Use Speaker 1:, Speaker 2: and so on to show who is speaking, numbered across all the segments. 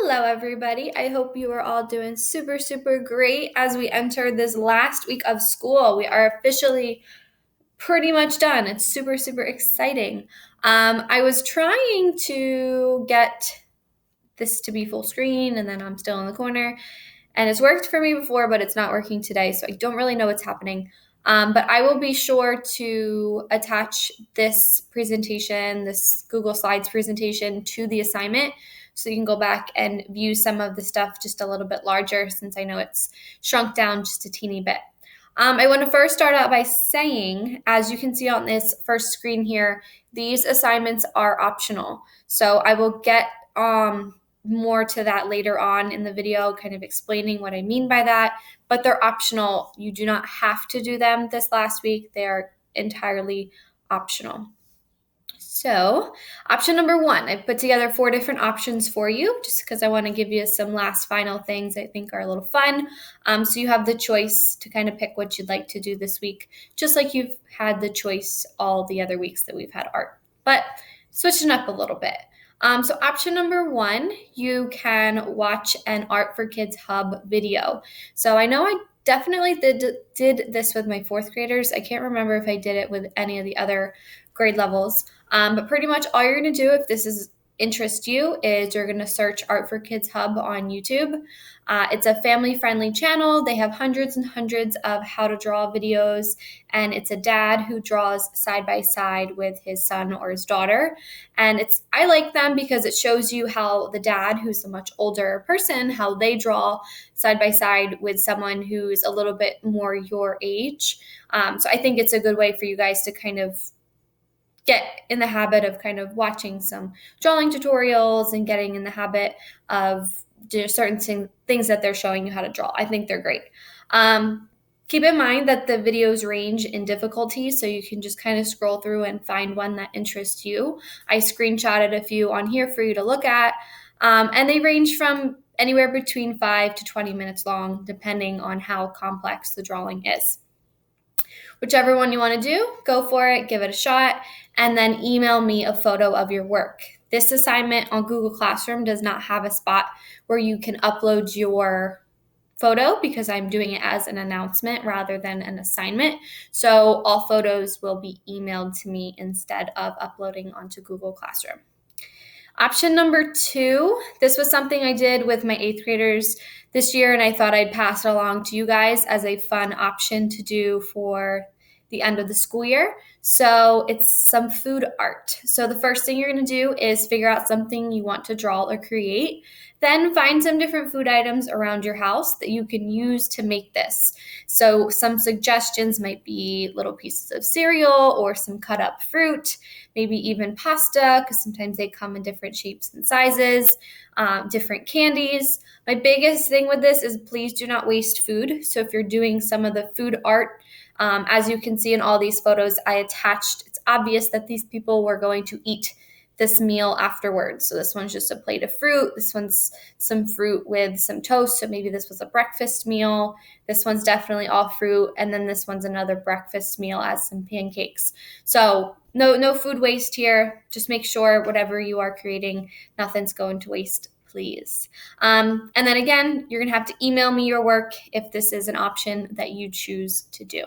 Speaker 1: Hello, everybody. I hope you are all doing super, super great as we enter this last week of school. We are officially pretty much done. It's super, super exciting. I was trying to get this to be full screen, and then I'm still in the corner. And it's worked for me before, but it's not working today, so I don't really know what's happening. But I will be sure to attach this presentation, this Google Slides presentation, to the assignment so you can go back and view some of the stuff just a little bit larger since I know it's shrunk down just a teeny bit. I want to first start out by saying, as you can see on this first screen here, these assignments are optional. So I will get more to that later on in the video, kind of explaining what I mean by that, but they're optional. You do not have to do them this last week. They are entirely optional. So, option number one, I put together 4 different options for you just because I want to give you some last final things I think are a little fun. So, you have the choice to kind of pick what you'd like to do this week, just like you've had the choice all the other weeks that we've had art, but switching up a little bit. So, option number 1, you can watch an Art for Kids Hub video. So, I know I definitely did this with my 4th graders. I can't remember if I did it with any of the other grade levels. But pretty much all you're going to do if this is interest you is you're going to search Art for Kids Hub on YouTube. It's a family-friendly channel. They have hundreds and hundreds of how to draw videos, and it's a dad who draws side by side with his son or his daughter. And I like them because it shows you how the dad, who's a much older person, how they draw side by side with someone who's a little bit more your age. So I think it's a good way for you guys to kind of get in the habit of kind of watching some drawing tutorials and getting in the habit of certain things that they're showing you how to draw. I think they're great. Keep in mind that the videos range in difficulty, so you can just kind of scroll through and find one that interests you. I screenshotted a few on here for you to look at, and they range from anywhere between 5 to 20 minutes long, depending on how complex the drawing is. Whichever one you want to do, go for it, give it a shot, and then email me a photo of your work. This assignment on Google Classroom does not have a spot where you can upload your photo because I'm doing it as an announcement rather than an assignment. So all photos will be emailed to me instead of uploading onto Google Classroom. Option number 2, this was something I did with my 8th graders this year, and I thought I'd pass it along to you guys as a fun option to do for the end of the school year. So it's some food art. So the first thing you're going to do is figure out something you want to draw or create. Then find some different food items around your house that you can use to make this. So some suggestions might be little pieces of cereal or some cut up fruit, maybe even pasta, because sometimes they come in different shapes and sizes, different candies. My biggest thing with this is please do not waste food. So if you're doing some of the food art, as you can see in all these photos I attached, it's obvious that these people were going to eat this meal afterwards. So this one's just a plate of fruit. This one's some fruit with some toast. So maybe this was a breakfast meal. This one's definitely all fruit. And then this one's another breakfast meal as some pancakes. So no food waste here. Just make sure whatever you are creating, nothing's going to waste, please. And then again, you're going to have to email me your work if this is an option that you choose to do.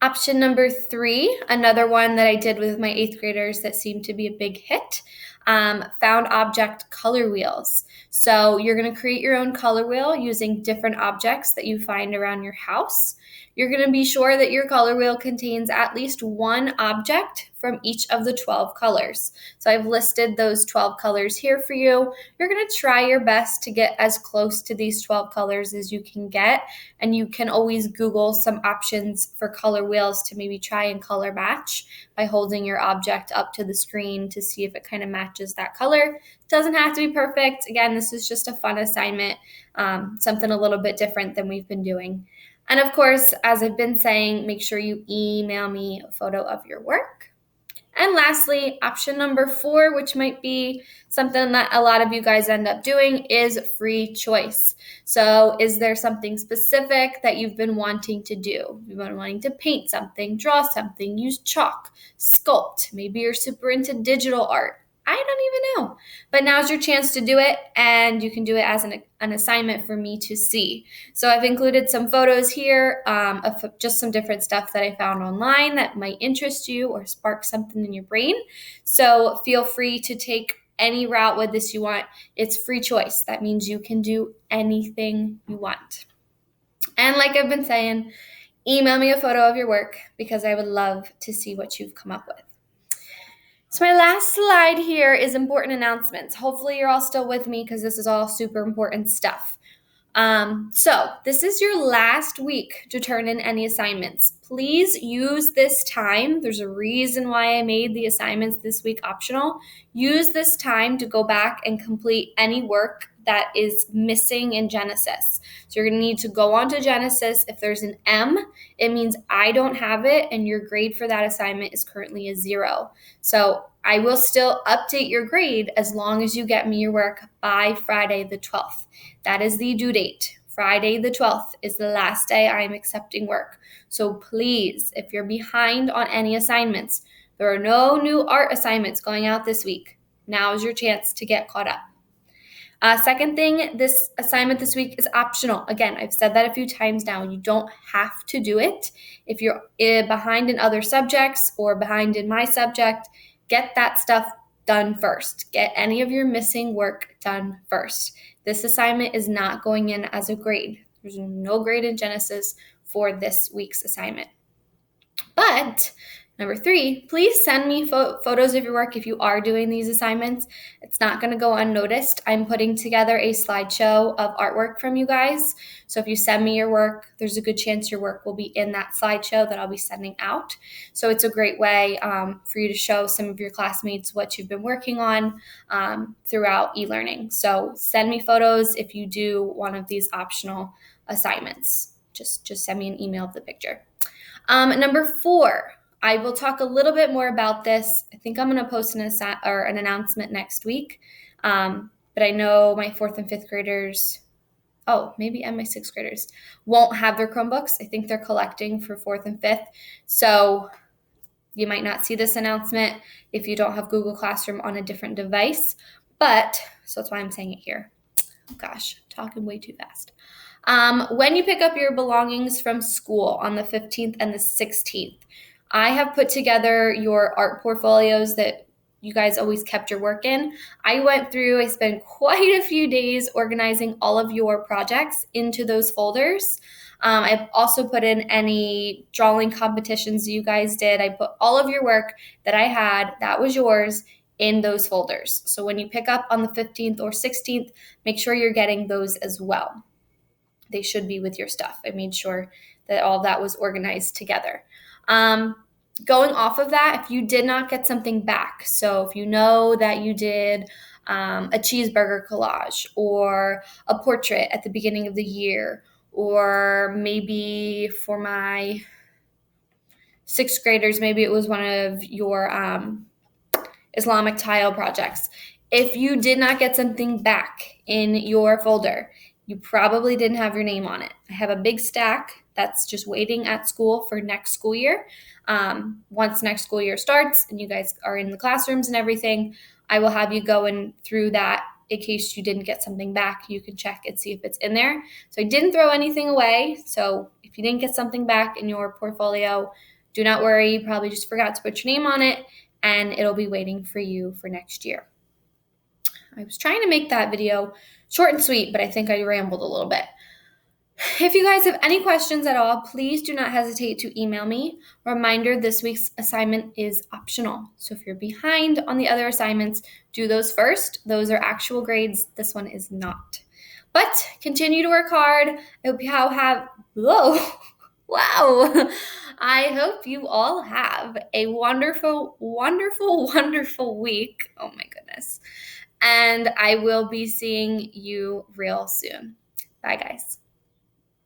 Speaker 1: Option number 3, another one that I did with my 8th graders that seemed to be a big hit, found object color wheels. So you're going to create your own color wheel using different objects that you find around your house. You're going to be sure that your color wheel contains at least one object from each of the 12 colors. So I've listed those 12 colors here for you. You're going to try your best to get as close to these 12 colors as you can get, and you can always Google some options for color wheels to maybe try and color match by holding your object up to the screen to see if it kind of matches that color. It doesn't have to be perfect. Again, this is just a fun assignment, something a little bit different than we've been doing. And of course, as I've been saying, make sure you email me a photo of your work. And lastly, option number 4, which might be something that a lot of you guys end up doing, is free choice. So is there something specific that you've been wanting to do? You've been wanting to paint something, draw something, use chalk, sculpt. Maybe you're super into digital art. I don't even know. But now's your chance to do it, and you can do it as an assignment for me to see. So I've included some photos here of just some different stuff that I found online that might interest you or spark something in your brain. So feel free to take any route with this you want. It's free choice. That means you can do anything you want. And like I've been saying, email me a photo of your work because I would love to see what you've come up with. So my last slide here is important announcements. Hopefully you're all still with me because this is all super important stuff. So this is your last week to turn in any assignments. Please use this time. There's a reason why I made the assignments this week optional. Use this time to go back and complete any work that is missing in Genesis. So you're going to need to go on to Genesis. If there's an M, it means I don't have it, and your grade for that assignment is currently a 0. So I will still update your grade as long as you get me your work by Friday the 12th. That is the due date. Friday the 12th is the last day I'm accepting work. So please, if you're behind on any assignments, there are no new art assignments going out this week. Now is your chance to get caught up. Second thing, this assignment this week is optional. Again, I've said that a few times now. You don't have to do it. If you're behind in other subjects or behind in my subject, get that stuff done first. Get any of your missing work done first. This assignment is not going in as a grade. There's no grade in Genesis for this week's assignment. But number 3, please send me photos of your work if you are doing these assignments. It's not going to go unnoticed. I'm putting together a slideshow of artwork from you guys. So if you send me your work, there's a good chance your work will be in that slideshow that I'll be sending out. So it's a great way for you to show some of your classmates what you've been working on throughout e-learning. So send me photos if you do one of these optional assignments. Just send me an email of the picture. Number 4, I will talk a little bit more about this. I think I'm going to post an announcement next week. But I know my 4th and 5th graders, and my 6th graders won't have their Chromebooks. I think they're collecting for 4th and 5th. So you might not see this announcement if you don't have Google Classroom on a different device. So that's why I'm saying it here. Oh gosh, talking way too fast. When you pick up your belongings from school on the 15th and the 16th, I have put together your art portfolios that you guys always kept your work in. I spent quite a few days organizing all of your projects into those folders. I've also put in any drawing competitions you guys did. I put all of your work that I had, that was yours, in those folders. So when you pick up on the 15th or 16th, make sure you're getting those as well. They should be with your stuff. I made sure that all of that was organized together. Going off of that, if you did not get something back, so if you know that you did a cheeseburger collage or a portrait at the beginning of the year, or maybe for my 6th graders, maybe it was one of your Islamic tile projects. If you did not get something back in your folder, you probably didn't have your name on it. I have a big stack that's just waiting at school for next school year. Once next school year starts and you guys are in the classrooms and everything, I will have you going through that in case you didn't get something back. You can check and see if it's in there. So I didn't throw anything away. So if you didn't get something back in your portfolio, do not worry. You probably just forgot to put your name on it, and it'll be waiting for you for next year. I was trying to make that video short and sweet, but I think I rambled a little bit. If you guys have any questions at all, please do not hesitate to email me. Reminder, this week's assignment is optional. So if you're behind on the other assignments, do those first. Those are actual grades. This one is not. But continue to work hard. I hope you all have, wow. I hope you all have a wonderful, wonderful, wonderful week. Oh my goodness. And I will be seeing you real soon. Bye, guys.